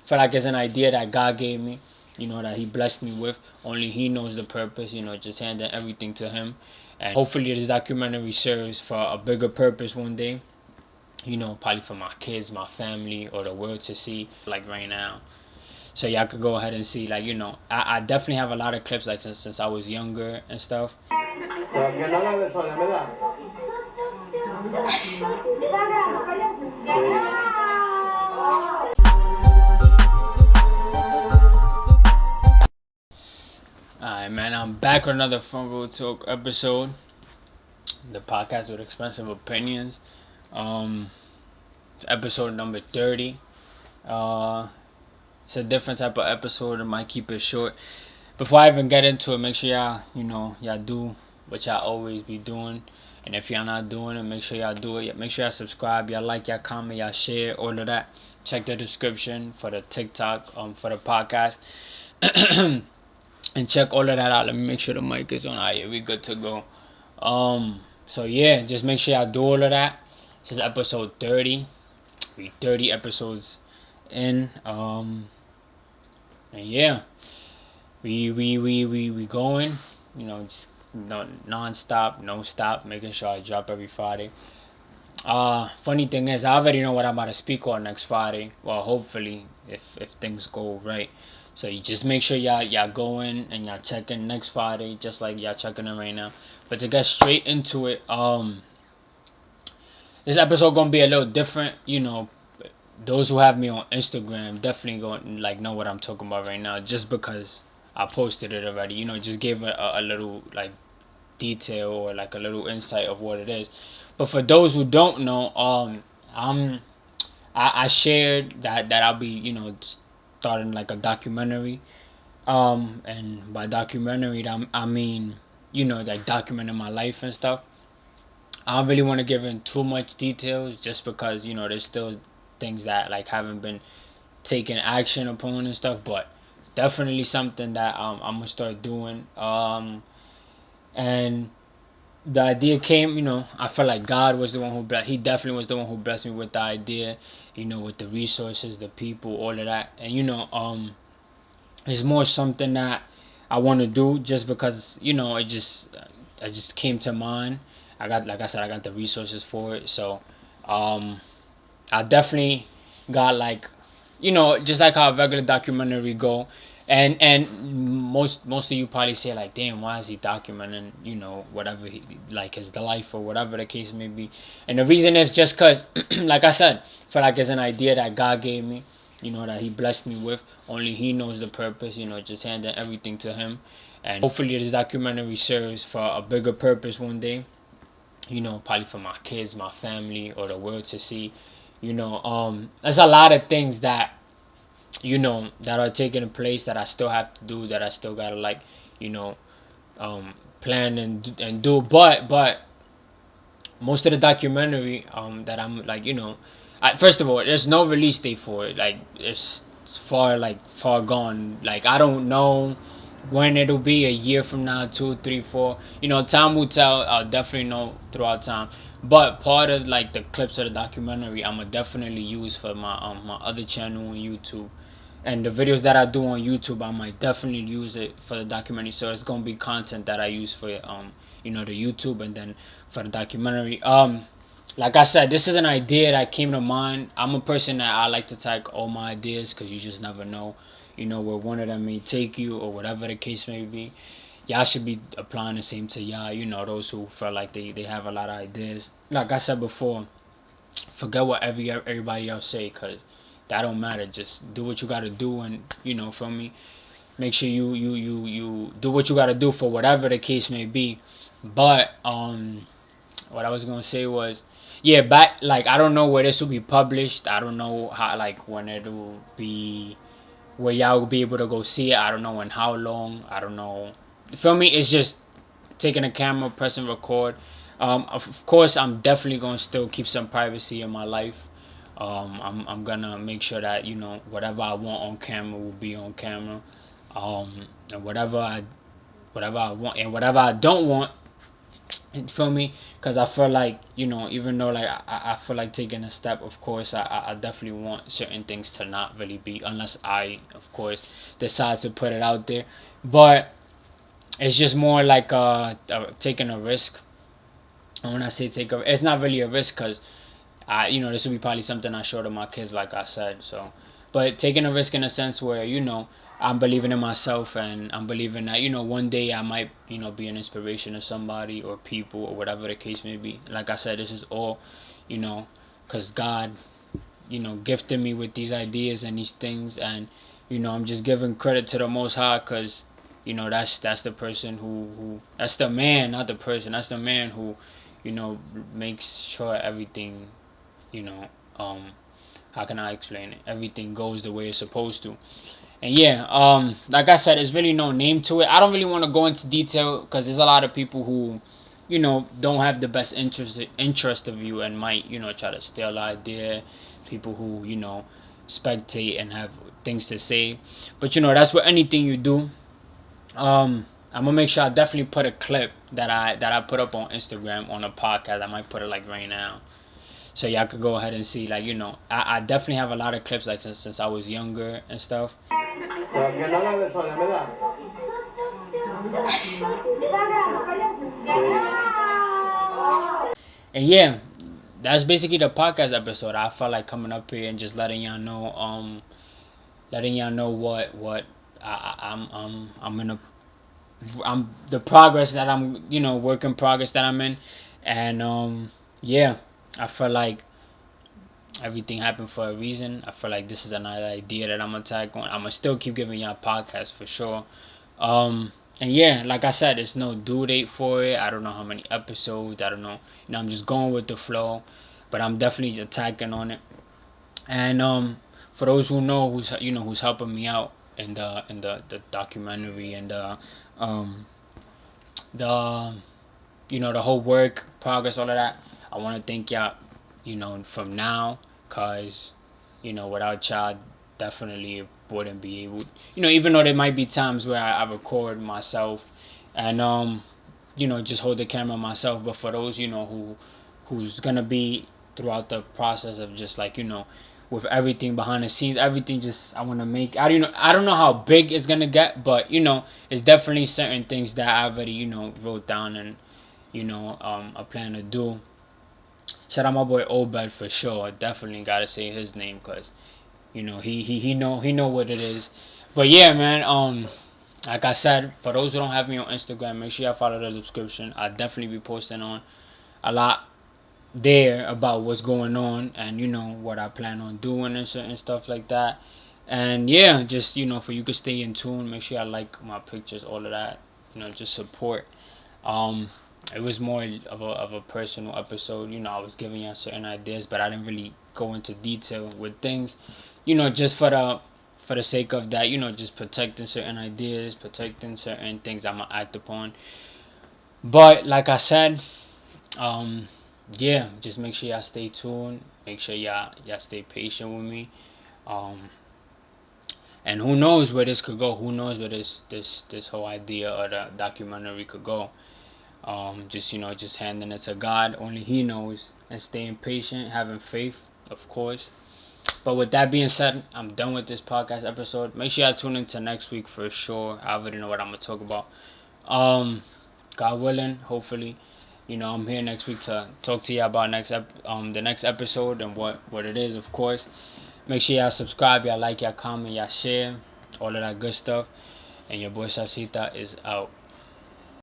feel like it's an idea that God gave me, that He blessed me with. Only He knows the purpose, just handing everything to Him. And hopefully this documentary serves for a bigger purpose one day, probably for my kids, my family, or the world to see, like right now. So y'all could go ahead and see, like, I definitely have a lot of clips, like, since I was younger and stuff. Alright, man, I'm back with another Front Row Talk episode. The podcast with expensive opinions. Episode number 30. It's a different type of episode. I might keep it short. Before I even get into it, make sure y'all do what y'all always be doing. And if y'all not doing it, make sure y'all do it. Make sure y'all subscribe, y'all like, y'all comment, y'all share, all of that. Check the description for the TikTok, for the podcast. And check all of that out. Let me make sure the mic is on. All right, we good to go. So yeah, just make sure y'all do all of that. This is episode 30. We 30 episodes in. And yeah, we going. Just non-stop, no stop, making sure I drop every Friday. Funny thing is, I already know what I'm about to speak on next Friday. Well, hopefully, if things go right. So you just make sure y'all go in and y'all check in next Friday, just like y'all checking in right now. But to get straight into it, this episode gonna be a little different. Those who have me on Instagram definitely going like know what I'm talking about right now, just because I posted it already. Just gave a little like detail or like a little insight of what it is. But for those who don't know, I shared that I'll be starting like a documentary, and by documentary I mean like documenting my life and stuff. I don't really want to give in too much details, just because there's still things that like haven't been taken action upon and stuff, but it's definitely something that I'm gonna start doing. And the idea came, I felt like God was the one who He definitely was the one who blessed me with the idea, with the resources, the people, all of that. And it's more something that I want to do, just because it just came to mind. Like I said, I got the resources for it. So I definitely got like, just like how a regular documentary go. And most of you probably say like, damn, why is he documenting, whatever he, like his life or whatever the case may be. And the reason is just because, like I said, I feel like it's an idea that God gave me, that He blessed me with. Only He knows the purpose, just handing everything to Him. And hopefully this documentary serves for a bigger purpose one day, probably for my kids, my family, or the world to see. There's a lot of things that that are taking place that I still have to do, that I still gotta like plan and do. But most of the documentary that I'm like first of all, there's no release date for it. Like it's far gone. Like I don't know when it'll be, a year from now, 2, 3, 4. Time will tell. I'll definitely know throughout time. But part of like the clips of the documentary, I'ma definitely use for my my other channel on YouTube. And the videos that I do on YouTube, I might definitely use it for the documentary. So it's gonna be content that I use for the YouTube, and then for the documentary. Like I said, this is an idea that came to mind. I'm a person that I like to take all my ideas, because you just never know, where one of them may take you, or whatever the case may be. Y'all should be applying the same to y'all, those who feel like they have a lot of ideas. Like I said before, forget what everybody else say, because that don't matter. Just do what you gotta do, and from me, make sure you do what you gotta do for whatever the case may be. But what I was gonna say was, yeah, back, like, I don't know where this will be published. I don't know how, like, when it will be, where y'all will be able to go see it. I don't know in how long. I don't know. You feel me? It's just taking a camera, pressing record. Of course, I'm definitely gonna still keep some privacy in my life. I'm gonna make sure that whatever I want on camera will be on camera. And whatever I want and whatever I don't want, You feel me? Because I feel like, even though like I feel like taking a step, of course, I definitely want certain things to not really be, unless I, of course, decide to put it out there. But it's just more like taking a risk. And when I say it's not really a risk, because this will be probably something I show to my kids, like I said. So, but taking a risk in a sense where, I'm believing in myself, and I'm believing that, one day I might, be an inspiration to somebody or people or whatever the case may be. Like I said, this is all, because God, gifted me with these ideas and these things, and, I'm just giving credit to the Most High, because, that's the person who that's the man, not the person, that's the man who, makes sure everything, you know, um, how can I explain it? Everything goes the way it's supposed to. And yeah, like I said, there's really no name to it. I don't really want to go into detail, because there's a lot of people who, don't have the best interest of you, and might, try to steal the idea. People who, spectate and have things to say. But that's what anything you do. I'm gonna make sure I definitely put a clip that I put up on Instagram on a podcast. I might put it like right now, so y'all could go ahead and see. Like, I definitely have a lot of clips, like since I was younger and stuff. And yeah, that's basically the podcast episode. I felt like coming up here and just letting y'all know what I'm in a I'm the progress that I'm, work in progress that I'm in. And yeah, I feel like everything happened for a reason. I feel like this is another idea that I'm gonna tag on. I'm gonna still keep giving y'all podcasts for sure. And yeah, like I said, there's no due date for it. I don't know how many episodes. I don't know. I'm just going with the flow, but I'm definitely attacking on it. And for those who know who's helping me out in the documentary, and the the whole work progress, all of that, I want to thank y'all, from now, cause without y'all, definitely wouldn't be able, even though there might be times where I record myself, and just hold the camera myself. But for those, who's gonna be throughout the process of just like, with everything behind the scenes, everything, just I want to make. I don't know how big it's gonna get, but it's definitely certain things that I already wrote down, and I plan to do. Shout out my boy Obed for sure. Definitely gotta say his name, because he know what it is. But yeah, man. Like I said, for those who don't have me on Instagram, make sure y'all follow the subscription. I'll definitely be posting on a lot there about what's going on, and what I plan on doing and certain stuff like that. And yeah, just for you to stay in tune, make sure I like my pictures, all of that. Just support. um it was more of a personal episode. I was giving you certain ideas, but I didn't really go into detail with things, just for the sake of that, just protecting certain ideas, protecting certain things I'm gonna act upon. But like I said, yeah, just make sure y'all stay tuned. Make sure y'all stay patient with me. Um, and who knows where this could go? Who knows where this whole idea or the documentary could go? Just just handing it to God. Only He knows, and staying patient, having faith, of course. But with that being said, I'm done with this podcast episode. Make sure y'all tune into next week for sure. I already know what I'm gonna talk about. God willing, hopefully. I'm here next week to talk to you about the next episode, and what it is, of course. Make sure y'all subscribe, y'all like, y'all comment, y'all share, all of that good stuff. And your boy Ssalcita is out.